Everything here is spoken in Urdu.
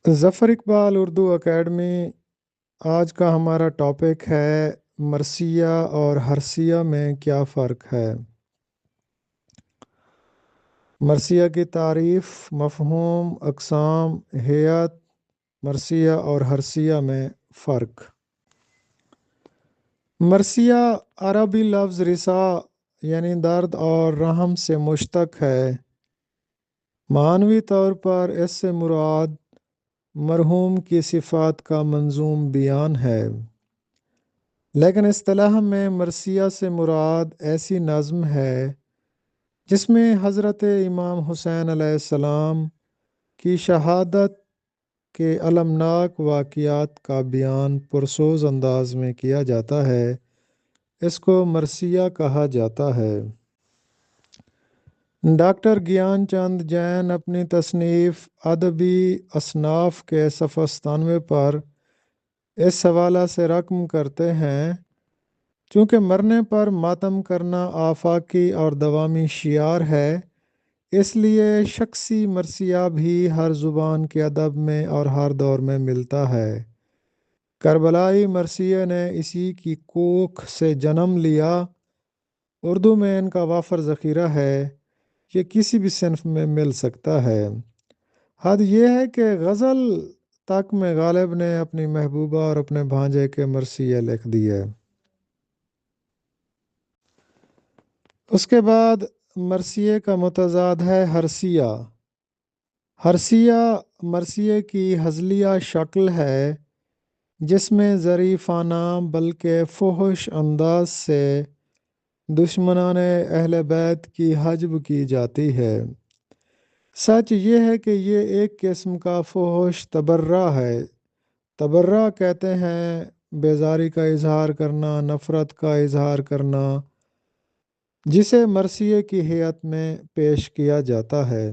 ظفر اقبال اردو اکیڈمی، آج کا ہمارا ٹاپک ہے مرثیہ اور حرثیہ میں کیا فرق ہے۔ مرثیہ کی تعریف، مفہوم، اقسام، ہیئت، مرثیہ اور حرثیہ میں فرق۔ مرثیہ عربی لفظ رثا یعنی درد اور رحم سے مشتق ہے۔ معنوی طور پر اس سے مراد مرحوم کی صفات کا منظوم بیان ہے، لیکن اصطلاح میں مرثیہ سے مراد ایسی نظم ہے جس میں حضرت امام حسین علیہ السلام کی شہادت کے المناک واقعات کا بیان پرسوز انداز میں کیا جاتا ہے۔ اس کو مرثیہ کہا جاتا ہے۔ ڈاکٹر گیان چند جین اپنی تصنیف ادبی اصناف کے صفحہ 97 پر اس حوالہ سے رقم کرتے ہیں: چونکہ مرنے پر ماتم کرنا آفاقی اور دوامی شعار ہے، اس لیے شخصی مرثیہ بھی ہر زبان کے ادب میں اور ہر دور میں ملتا ہے۔ کربلائی مرثیے نے اسی کی کوکھ سے جنم لیا۔ اردو میں ان کا وافر ذخیرہ ہے، یہ کسی بھی صنف میں مل سکتا ہے۔ حد یہ ہے کہ غزل تک میں غالب نے اپنی محبوبہ اور اپنے بھانجے کے مرثیے لکھ دیے۔ اس کے بعد مرثیے کا متضاد ہے حرثیہ۔ حرثیہ مرثیے کی ہزلیہ شکل ہے جس میں ظریفانہ بلکہ فحش انداز سے دشمنان اہل بیت کی حجب کی جاتی ہے۔ سچ یہ ہے کہ یہ ایک قسم کا فحش تبرہ ہے۔ تبرہ کہتے ہیں بیزاری کا اظہار کرنا، نفرت کا اظہار کرنا، جسے مرثیے کی ہیئت میں پیش کیا جاتا ہے۔